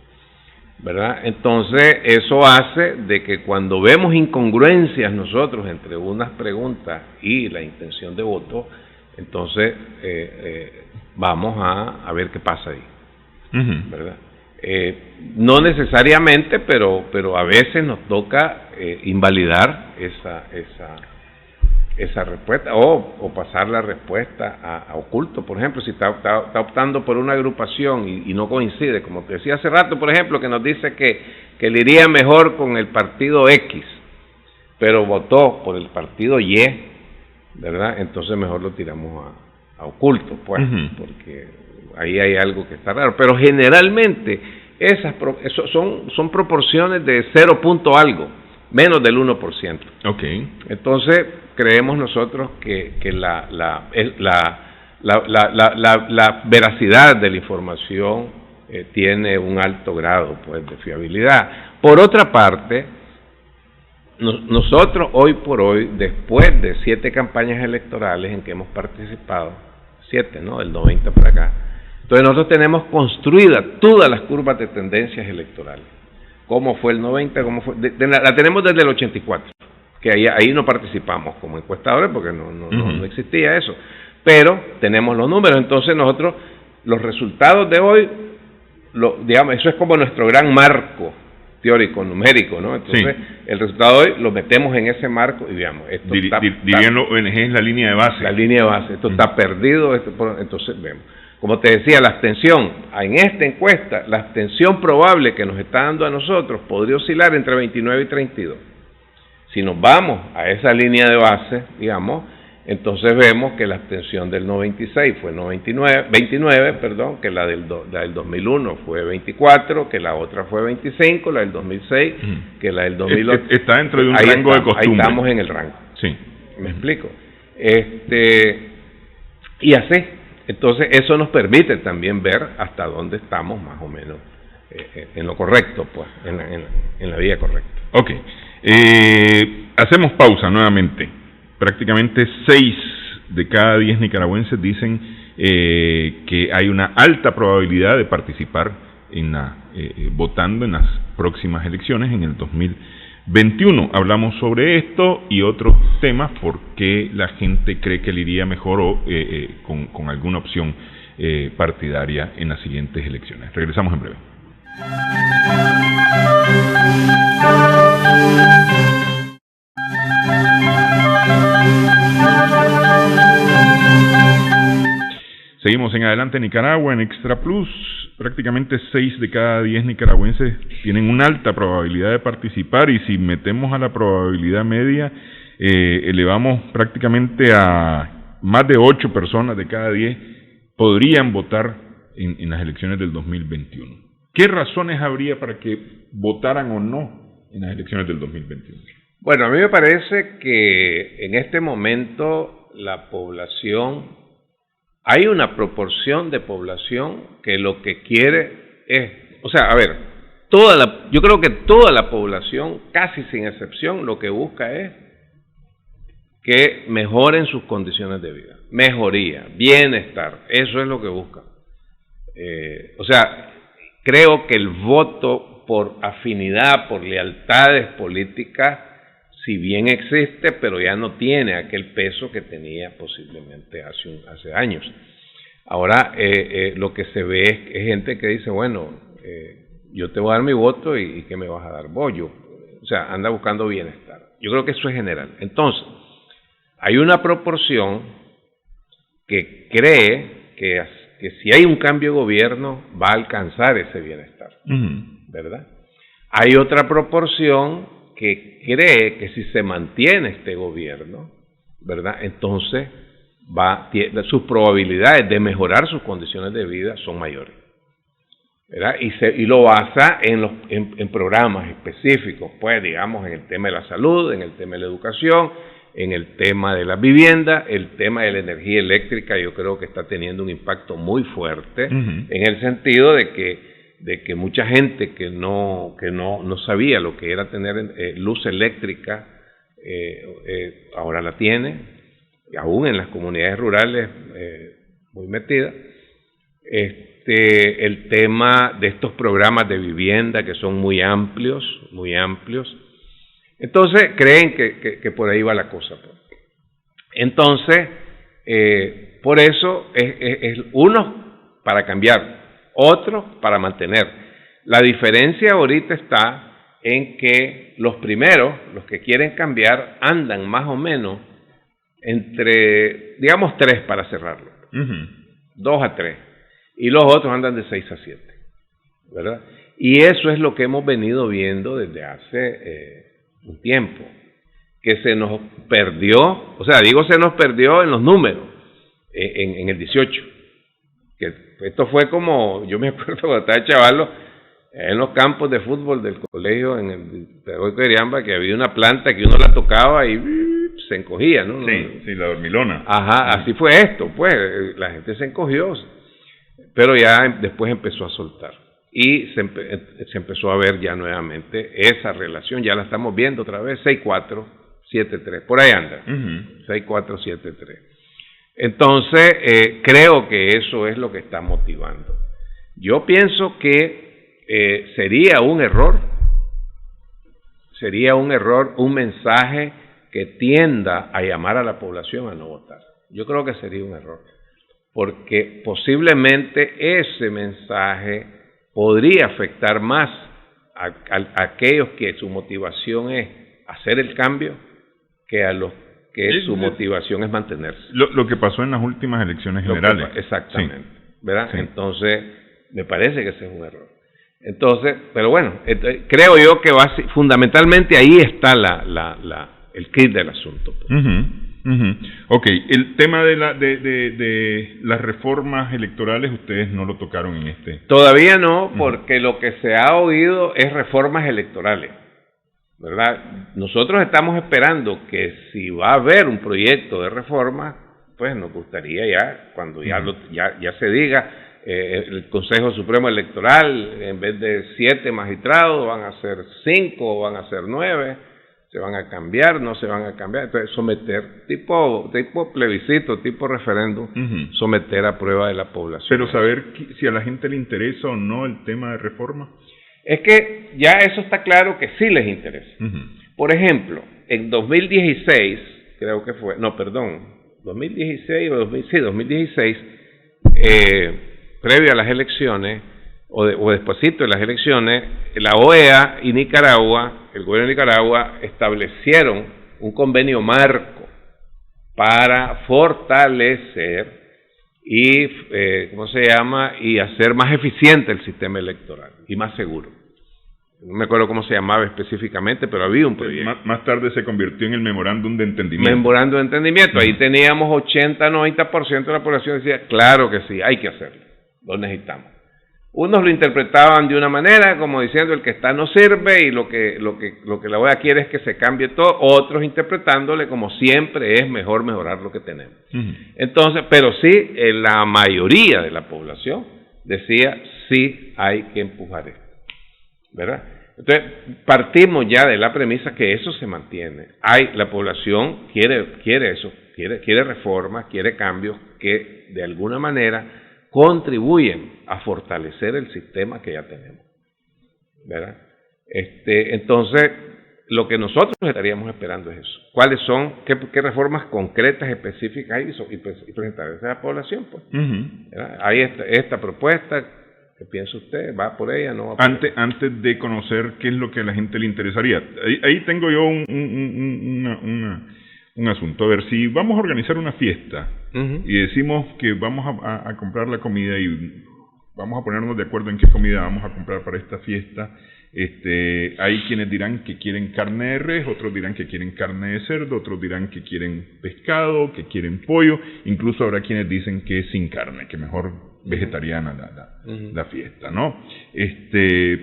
¿verdad? Entonces, eso hace de que cuando vemos incongruencias nosotros entre unas preguntas y la intención de voto, entonces vamos a ver qué pasa ahí, ¿verdad? No necesariamente, pero a veces nos toca invalidar esa respuesta o pasar la respuesta a oculto. Por ejemplo, si está optando por una agrupación y no coincide, como te decía hace rato, por ejemplo, que nos dice que le iría mejor con el partido X, pero votó por el partido Y, ¿verdad? Entonces mejor lo tiramos a oculto, pues, porque ahí hay algo que está raro. Pero generalmente son proporciones de 0 punto algo, menos del 1%. Okay. Entonces creemos nosotros que la veracidad de la información tiene un alto grado, pues, de fiabilidad. Por otra parte, nosotros hoy por hoy, después de 7 campañas electorales en que hemos participado, 7, ¿no?, del 90 para acá, entonces nosotros tenemos construidas todas las curvas de tendencias electorales. ¿Cómo fue el 90? ¿Cómo fue? La tenemos desde el 84, que ahí no participamos como encuestadores porque no existía eso. Pero tenemos los números, entonces nosotros, los resultados de hoy, digamos, eso es como nuestro gran marco teórico, numérico, ¿no? Entonces, sí, el resultado de hoy lo metemos en ese marco y veamos, esto dirían los ONG, es la línea de base. La línea de base, esto está perdido, entonces vemos. Como te decía, la abstención, en esta encuesta, la abstención probable que nos está dando a nosotros podría oscilar entre 29 y 32. Si nos vamos a esa línea de base, digamos, entonces vemos que la abstención del 96 fue 29, que la del 2001 fue 24, que la otra fue 25, la del 2006, que la del 2008. Está dentro de un rango de costumbre. Ahí estamos en el rango. Sí. ¿Me explico? Y así. Entonces, eso nos permite también ver hasta dónde estamos más o menos en lo correcto, pues, en la vía correcta. Ok. Hacemos pausa nuevamente. Prácticamente 6 de cada 10 nicaragüenses dicen que hay una alta probabilidad de participar votando en las próximas elecciones en el 2021. Hablamos sobre esto y otros temas, por qué la gente cree que le iría mejor o con alguna opción partidaria en las siguientes elecciones. Regresamos en breve. Seguimos en Adelante Nicaragua, en Extra Plus. Prácticamente 6 de cada 10 nicaragüenses tienen una alta probabilidad de participar, y si metemos a la probabilidad media, elevamos prácticamente a más de 8 personas de cada 10 podrían votar en las elecciones del 2021. ¿Qué razones habría para que votaran o no en las elecciones del 2021? Bueno, a mí me parece que en este momento la población, hay una proporción de población que lo que quiere es, o sea, a ver, yo creo que toda la población, casi sin excepción, lo que busca es que mejoren sus condiciones de vida, mejoría, bienestar, eso es lo que busca. O sea, creo que el voto por afinidad, por lealtades políticas, si bien existe, pero ya no tiene aquel peso que tenía posiblemente hace años. Ahora lo que se ve es gente que dice, bueno, yo te voy a dar mi voto y ¿qué me vas a dar vos? O sea, anda buscando bienestar. Yo creo que eso es general. Entonces, hay una proporción que cree que si hay un cambio de gobierno va a alcanzar ese bienestar, ¿verdad? Hay otra proporción que cree que si se mantiene este gobierno, ¿verdad?, entonces sus probabilidades de mejorar sus condiciones de vida son mayores, ¿verdad? Y lo basa en programas específicos, pues, digamos, en el tema de la salud, en el tema de la educación, en el tema de la vivienda, el tema de la energía eléctrica. Yo creo que está teniendo un impacto muy fuerte, en el sentido de que mucha gente que no sabía lo que era tener luz eléctrica, ahora la tiene, aún en las comunidades rurales muy metidas. El tema de estos programas de vivienda que son muy amplios. Entonces creen que por ahí va la cosa. Entonces, por eso es uno para cambiar, otro para mantener. La diferencia ahorita está en que los primeros, los que quieren cambiar, andan más o menos entre, digamos, 3 para cerrarlo, 2 a 3, y los otros andan de 6 a 7, ¿verdad? Y eso es lo que hemos venido viendo desde hace un tiempo, que se nos perdió, o sea, se nos perdió en los números, en el 18, que esto fue como, yo me acuerdo cuando estaba chavalo, en los campos de fútbol del colegio, en el Pedagógico de Iriamba, que había una planta que uno la tocaba y se encogía, ¿no? Sí, la dormilona. Ajá, así fue esto, pues, la gente se encogió, pero ya después empezó a soltar. Y se empezó a ver ya nuevamente esa relación, ya la estamos viendo otra vez, 6-4, 7-3, por ahí anda, 6-4, 7-3. Entonces, creo que eso es lo que está motivando. Yo pienso que sería un error, un mensaje que tienda a llamar a la población a no votar. Yo creo que sería un error, porque posiblemente ese mensaje podría afectar más a aquellos que su motivación es hacer el cambio que a los que su motivación es mantenerse. Lo que pasó en las últimas elecciones generales. Exactamente, ¿verdad? Sí. Entonces, me parece que ese es un error. Entonces, pero bueno, creo yo que fundamentalmente ahí está el kit del asunto. Ok, el tema de las reformas electorales, ustedes no lo tocaron en este. Todavía no, porque lo que se ha oído es reformas electorales, ¿verdad? Nosotros estamos esperando que si va a haber un proyecto de reforma, pues nos gustaría ya, cuando ya se diga, el Consejo Supremo Electoral, en vez de 7 magistrados, van a ser 5 o van a ser 9, se van a cambiar, no se van a cambiar, entonces someter, tipo plebiscito, tipo referéndum, someter a prueba de la población. Pero saber si a la gente le interesa o no el tema de reforma. Es que ya eso está claro que sí les interesa. Por ejemplo, en 2016, creo que fue, 2016 o 2016, previo a las elecciones, o despuesito de las elecciones, la OEA y Nicaragua, el gobierno de Nicaragua, establecieron un convenio marco para fortalecer y, y hacer más eficiente el sistema electoral y más seguro. No me acuerdo cómo se llamaba específicamente, pero había un proyecto. Más tarde se convirtió en el memorándum de entendimiento. Memorándum de entendimiento. Ahí teníamos 80-90% de la población que decía, claro que sí, hay que hacerlo, lo necesitamos. Unos lo interpretaban de una manera, como diciendo el que está no sirve y lo que la OEA quiere es que se cambie todo. Otros interpretándole como siempre es mejor mejorar lo que tenemos. Entonces, pero sí, la mayoría de la población decía sí hay que empujar esto, ¿verdad? Entonces, partimos ya de la premisa que eso se mantiene. La población quiere eso, quiere reformas, quiere cambios que de alguna manera contribuyen a fortalecer el sistema que ya tenemos, ¿verdad? Entonces, lo que nosotros estaríamos esperando es eso. ¿Cuáles son, qué reformas concretas, específicas hay y presentarse a la población? Pues, hay esta propuesta, ¿qué piensa usted? ¿Va por ella? ¿No va por ella? Antes de conocer qué es lo que a la gente le interesaría, ahí tengo yo un asunto. A ver, si vamos a organizar una fiesta y decimos que vamos a comprar la comida y vamos a ponernos de acuerdo en qué comida vamos a comprar para esta fiesta, hay quienes dirán que quieren carne de res, otros dirán que quieren carne de cerdo, otros dirán que quieren pescado, que quieren pollo, incluso habrá quienes dicen que sin carne, que mejor vegetariana la fiesta, ¿no?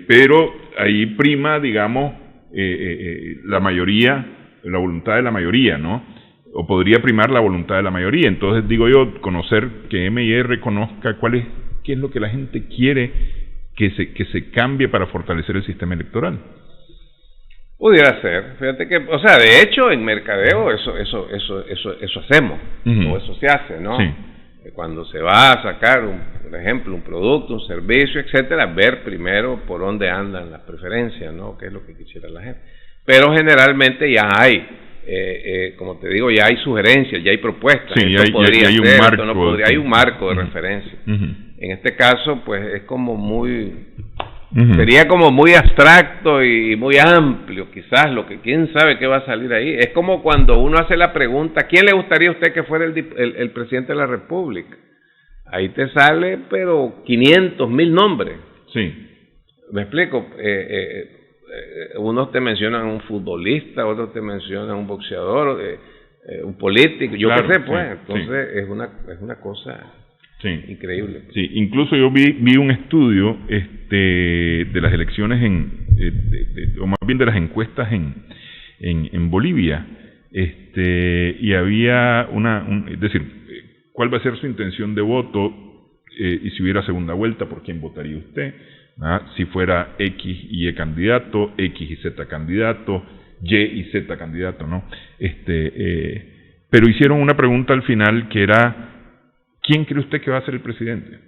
Pero ahí prima, digamos, la mayoría, la voluntad de la mayoría, ¿no? O podría primar la voluntad de la mayoría. Entonces, digo yo, conocer que M&R conozca qué es lo que la gente quiere que se cambie para fortalecer el sistema electoral. Pudiera ser. Fíjate que, o sea, de hecho, en mercadeo eso hacemos, o eso se hace, ¿no? Sí. Cuando se va a sacar, por ejemplo, un producto, un servicio, etcétera, ver primero por dónde andan las preferencias, ¿no? Qué es lo que quisiera la gente. Pero generalmente ya hay, como te digo, ya hay sugerencias, ya hay propuestas. Sí, hay un marco. Hay un marco de referencia. En este caso, pues es como sería como muy abstracto y muy amplio, quizás, quién sabe qué va a salir ahí. Es como cuando uno hace la pregunta, ¿quién le gustaría a usted que fuera el presidente de la República? Ahí te sale, pero 500,000 nombres. Sí. ¿Me explico? Unos te mencionan un futbolista, otros te mencionan un boxeador, un político, yo qué sé, pues. Entonces es una cosa increíble. Sí, incluso yo vi un estudio de las elecciones o más bien de las encuestas en Bolivia, y había es decir, ¿cuál va a ser su intención de voto? Y si hubiera segunda vuelta, ¿por quién votaría usted? Si fuera X y Y candidato, X y Z candidato, Y y Z candidato, ¿no? Pero hicieron una pregunta al final que era, ¿quién cree usted que va a ser el presidente?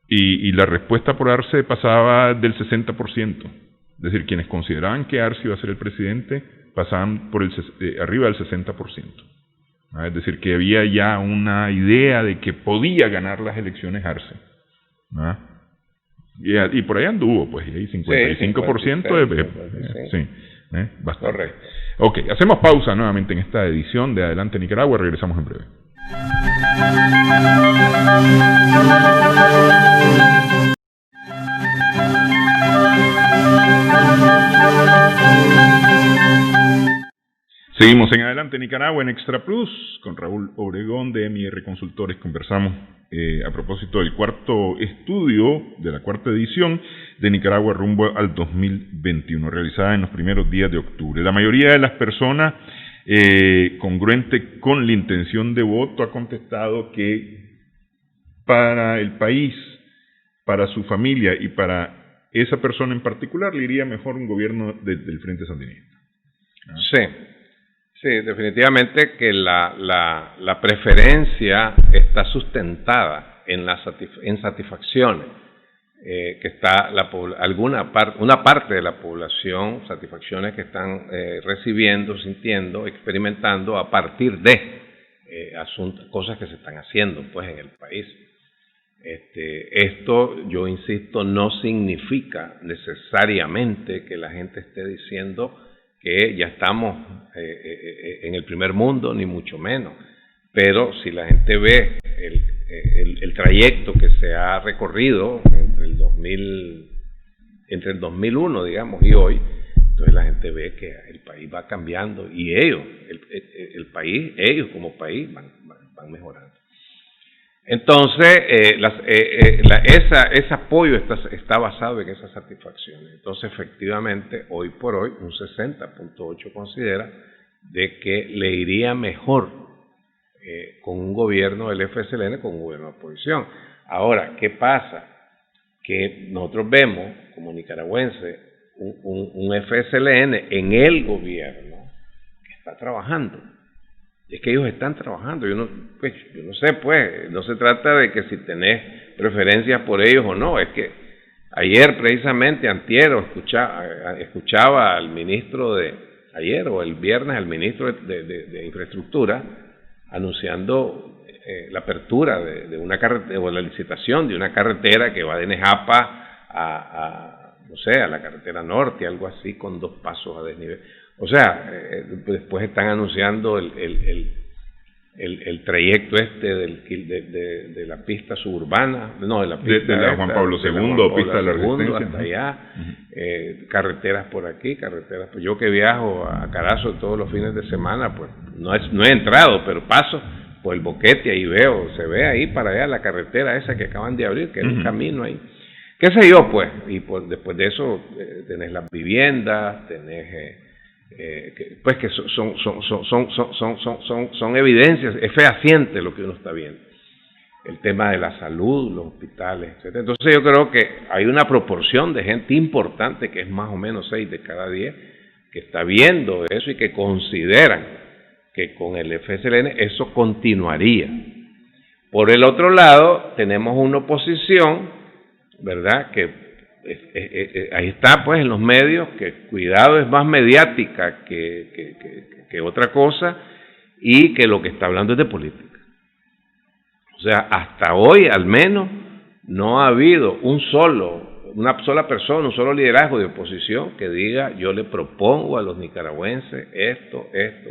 Y la respuesta por Arce pasaba del 60%. Es decir, quienes consideraban que Arce iba a ser el presidente pasaban por arriba del 60%. Es decir, que había ya una idea de que podía ganar las elecciones Arce. Y por ahí anduvo, pues, y ahí 55%. Sí, bastante. Correcto. Ok, hacemos pausa nuevamente en esta edición de Adelante Nicaragua, regresamos en breve. Seguimos en Adelante Nicaragua en Extra Plus con Raúl Obregón de M&R Consultores. Conversamos a propósito del cuarto estudio de la cuarta edición de Nicaragua rumbo al 2021, realizada en los primeros días de octubre. La mayoría de las personas congruente con la intención de voto ha contestado que para el país, para su familia y para esa persona en particular le iría mejor un gobierno del Frente Sandinista. Sí, definitivamente que la preferencia está sustentada en satisfacciones que está una parte de la población, satisfacciones que están recibiendo, sintiendo, experimentando a partir de cosas que se están haciendo pues en el país. Esto, yo insisto, no significa necesariamente que la gente esté diciendo que ya estamos en el primer mundo, ni mucho menos. Pero si la gente ve el trayecto que se ha recorrido entre el 2001, digamos, y hoy, entonces la gente ve que el país va cambiando y ellos como país van mejorando. Entonces, ese apoyo está basado en esas satisfacciones. Entonces, efectivamente, hoy por hoy, un 60.8 considera de que le iría mejor con un gobierno del FSLN, con un gobierno de oposición. Ahora, ¿qué pasa? Que nosotros vemos, como nicaragüenses, un FSLN en el gobierno que está trabajando. Es que ellos están trabajando. Yo no sé, pues, no se trata de que si tenés preferencias por ellos o no. Es que ayer, precisamente, antier, escuchaba al ministro ayer o el viernes, al ministro de Infraestructura, anunciando la apertura de una carretera, o la licitación de una carretera que va de Nejapa a la carretera norte, algo así, con 2 pasos a desnivel. O sea, después están anunciando el trayecto de la pista suburbana, de la pista de la Juan Pablo II, pista de la Resistencia, hasta allá, carreteras por aquí, pues yo que viajo a Carazo todos los fines de semana, pues no he entrado, pero paso por el Boquete, ahí se ve ahí para allá la carretera esa que acaban de abrir, que es un camino ahí. ¿Qué sé yo, pues? Y después de eso tenés las viviendas, tenés que son evidencias, es fehaciente lo que uno está viendo. El tema de la salud, los hospitales, etc. Entonces yo creo que hay una proporción de gente importante, que es más o menos 6 de cada 10, que está viendo eso y que consideran que con el FSLN eso continuaría. Por el otro lado, tenemos una oposición, ¿verdad?, que ahí está, pues, en los medios, que cuidado, es más mediática que otra cosa, y que lo que está hablando es de política. O sea, hasta hoy, al menos, no ha habido una sola persona, un solo liderazgo de oposición que diga: yo le propongo a los nicaragüenses esto, y esto.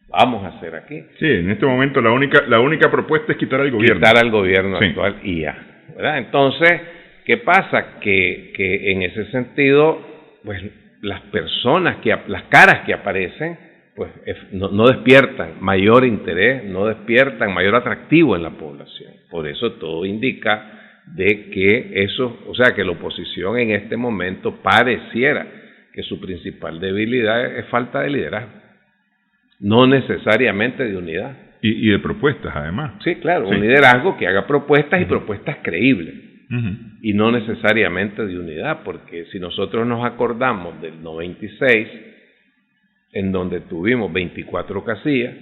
Vamos a hacer aquí. Sí, en este momento la única propuesta es quitar al gobierno. Quitar al gobierno actual y ya, ¿verdad? Entonces, ¿qué pasa? Que en ese sentido, pues las caras que aparecen, pues no despiertan mayor interés, no despiertan mayor atractivo en la población. Por eso todo indica de que que la oposición en este momento pareciera que su principal debilidad es falta de liderazgo, no necesariamente de unidad. Y de propuestas, además. Sí, claro, sí. Un liderazgo que haga propuestas y propuestas creíbles. Y no necesariamente de unidad, porque si nosotros nos acordamos del 96, en donde tuvimos 24 casillas,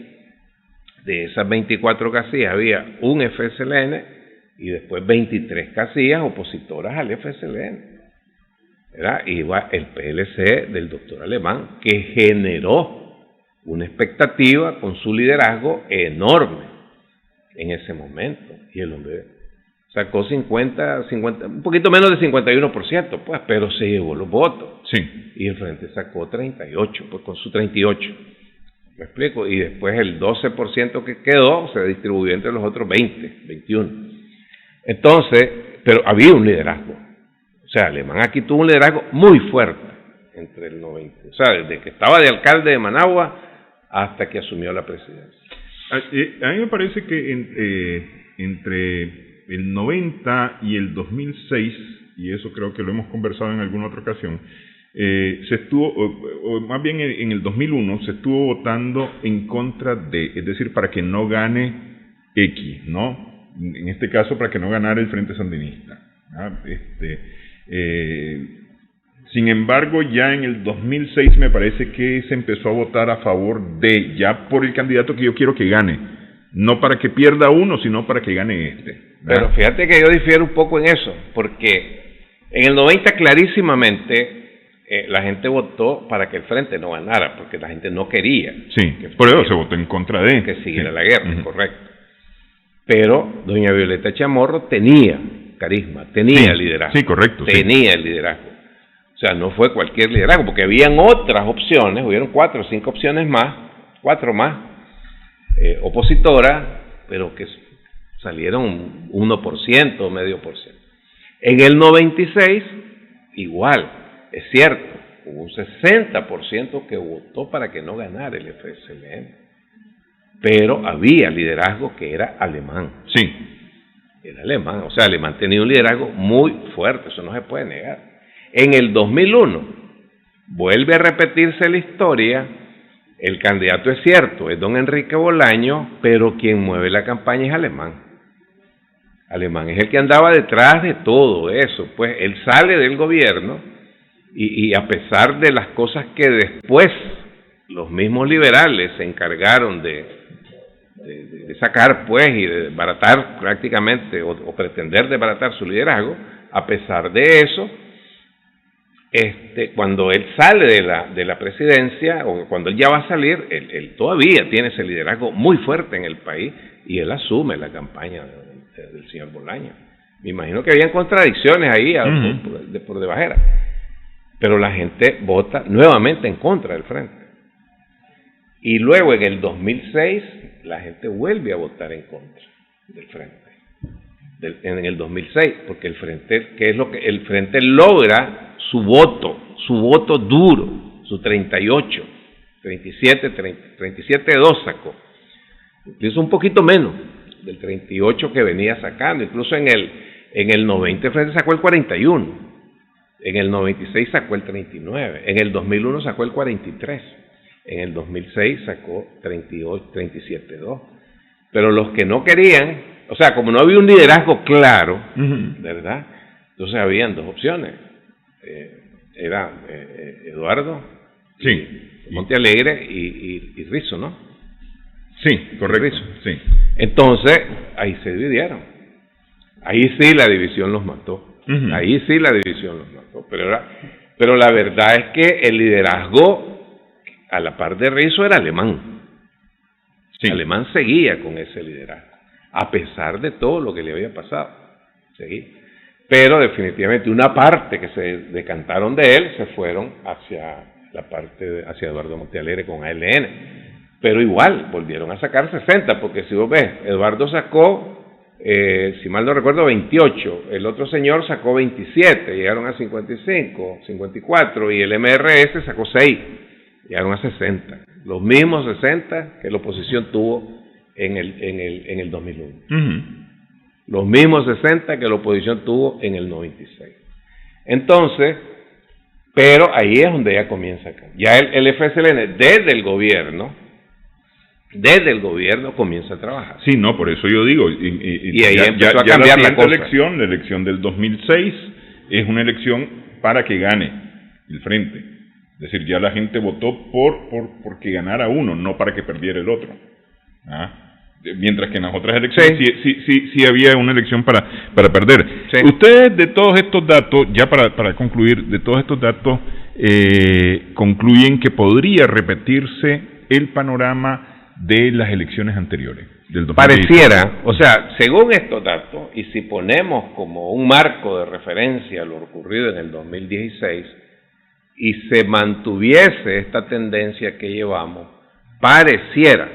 de esas 24 casillas había un FSLN y después 23 casillas opositoras al FSLN, ¿verdad? Y el PLC del doctor Alemán, que generó una expectativa con su liderazgo enorme en ese momento, y el hombre sacó 50, un poquito menos de 51%, pues, pero se llevó los votos. Sí. Y el Frente sacó 38, pues con su 38. ¿Me explico? Y después el 12% que quedó se distribuyó entre los otros 21. Entonces, pero había un liderazgo. O sea, Alemán aquí tuvo un liderazgo muy fuerte entre el 90. O sea, desde que estaba de alcalde de Managua hasta que asumió la presidencia. A mí me parece que entre el 90 y el 2006, y eso creo que lo hemos conversado en alguna otra ocasión, se estuvo, o más bien en el 2001, se estuvo votando en contra es decir, para que no gane X, ¿no? En este caso, para que no ganara el Frente Sandinista, ¿no? Sin embargo, ya en el 2006 me parece que se empezó a votar a favor ya por el candidato que yo quiero que gane, no para que pierda uno, sino para que gane este. Pero fíjate que yo difiero un poco en eso, porque en el 90 clarísimamente la gente votó para que el Frente no ganara, porque la gente no quería. Sí, por eso se votó en contra de que siguiera la guerra, correcto. Pero doña Violeta Chamorro tenía carisma, tenía liderazgo. Sí, correcto. Tenía el liderazgo. O sea, no fue cualquier liderazgo, porque habían otras opciones, hubieron 4 o 5 opciones más, 4 más, opositoras, pero que salieron 1%, medio por ciento. En el 96, igual, es cierto, hubo un 60% que votó para que no ganara el FSLN, pero había liderazgo que era alemán. Sí. Era alemán, o sea, alemán tenía un liderazgo muy fuerte, eso no se puede negar. En el 2001, vuelve a repetirse la historia, el candidato es cierto, es don Enrique Bolaño, pero quien mueve la campaña es alemán. Alemán es el que andaba detrás de todo eso, pues él sale del gobierno y a pesar de las cosas que después los mismos liberales se encargaron de sacar, pues, y de desbaratar prácticamente, o pretender desbaratar su liderazgo, a pesar de eso, cuando él sale de la presidencia, o cuando él ya va a salir, él todavía tiene ese liderazgo muy fuerte en el país, y él asume la campaña del señor Bolaño. Me imagino que habían contradicciones ahí por debajera, pero la gente vota nuevamente en contra del Frente. Y luego en el 2006 la gente vuelve a votar en contra del Frente. En el 2006, porque el Frente, ¿qué es lo que el Frente logra? Su voto duro, su 38, 37.2 sacó. Incluso un poquito menos del 38 que venía sacando. Incluso en el 90 el Frente sacó el 41. En el 96 sacó el 39. En el 2001 sacó el 43. En el 2006 sacó 37.2. Pero los que no querían, o sea, como no había un liderazgo claro, ¿verdad? Entonces habían 2 opciones. Era Eduardo Montealegre y Rizzo, ¿no? Sí, correcto. Sí. Entonces, ahí se dividieron. Ahí sí la división los mató. Ahí sí la división los mató. Pero la verdad es que el liderazgo a la par de Rizzo era alemán. Sí. Alemán seguía con ese liderazgo, a pesar de todo lo que le había pasado. Seguía. Pero definitivamente una parte que se decantaron de él se fueron hacia la parte hacia Eduardo Montealegre con ALN. Pero igual volvieron a sacar 60, porque si vos ves, Eduardo sacó, si mal no recuerdo, 28, el otro señor sacó 27, llegaron a 55, 54, y el MRS sacó 6, llegaron a 60, los mismos 60 que la oposición tuvo en el 2001. Los mismos 60 que la oposición tuvo en el 96. Entonces, pero ahí es donde ya comienza acá. Ya el FSLN desde el gobierno comienza a trabajar. Sí, no, por eso yo digo, y ahí empezó a cambiar la cosa. La elección del 2006 es una elección para que gane el Frente. Es decir, ya la gente votó porque ganara uno, no para que perdiera el otro. Mientras que en las otras elecciones sí había una elección para perder. Sí. Ustedes, de todos estos datos, ya para concluir, de todos estos datos, concluyen que podría repetirse el panorama de las elecciones anteriores, del 2016. Pareciera, o sea, según estos datos, y si ponemos como un marco de referencia lo ocurrido en el 2016, y se mantuviese esta tendencia que llevamos, pareciera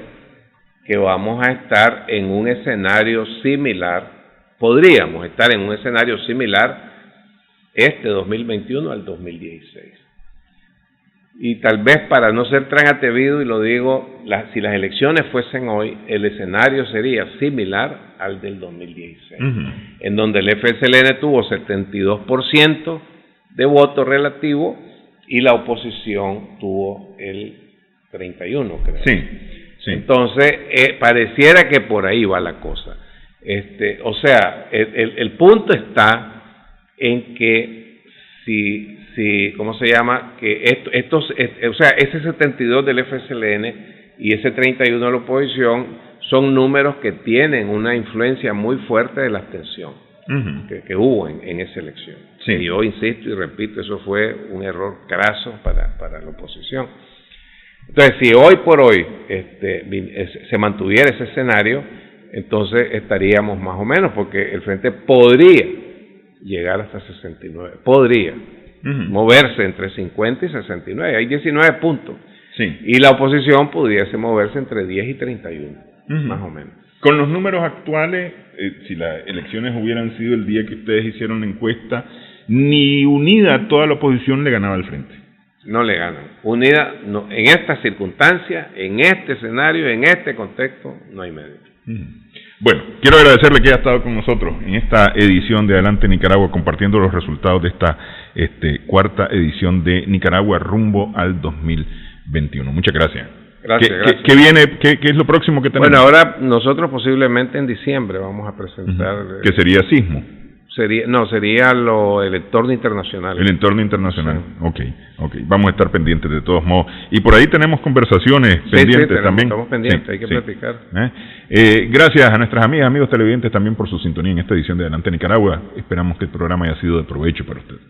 que vamos a estar en un escenario similar, podríamos estar en un escenario similar 2021 al 2016. Y tal vez, para no ser tan atrevido, y lo digo, si las elecciones fuesen hoy, el escenario sería similar al del 2016, en donde el FSLN tuvo 72% de voto relativo y la oposición tuvo el 31%, creo. Sí. Entonces, pareciera que por ahí va la cosa. O sea, el punto está en que si ¿cómo se llama? Que o sea, ese 72 del FSLN y ese 31 de la oposición son números que tienen una influencia muy fuerte de la abstención que hubo en esa elección. Sí. Y yo insisto y repito, eso fue un error craso para la oposición. Entonces, si hoy por hoy se mantuviera ese escenario, entonces estaríamos más o menos, porque el Frente podría llegar hasta 69, podría moverse entre 50 y 69, hay 19 puntos. Sí. Y la oposición pudiese moverse entre 10 y 31, más o menos. Con los números actuales, si las elecciones hubieran sido el día que ustedes hicieron la encuesta, ni unida toda la oposición le ganaba al Frente. No le ganan. Unida, no, en estas circunstancias, en este escenario, en este contexto, no hay medio. Bueno, quiero agradecerle que haya estado con nosotros en esta edición de Adelante Nicaragua, compartiendo los resultados de esta cuarta edición de Nicaragua rumbo al 2021. Muchas gracias. Gracias. ¿Qué viene? ¿Qué es lo próximo que tenemos? Bueno, ahora nosotros posiblemente en diciembre vamos a presentar... ¿Qué sería Sismo? Sería el entorno internacional. El entorno internacional, sí. Ok. Vamos a estar pendientes de todos modos. Y por ahí tenemos conversaciones pendientes también. Estamos pendientes, hay que platicar. Gracias a nuestras amigas, amigos televidentes también por su sintonía en esta edición de Adelante Nicaragua. Esperamos que el programa haya sido de provecho para ustedes.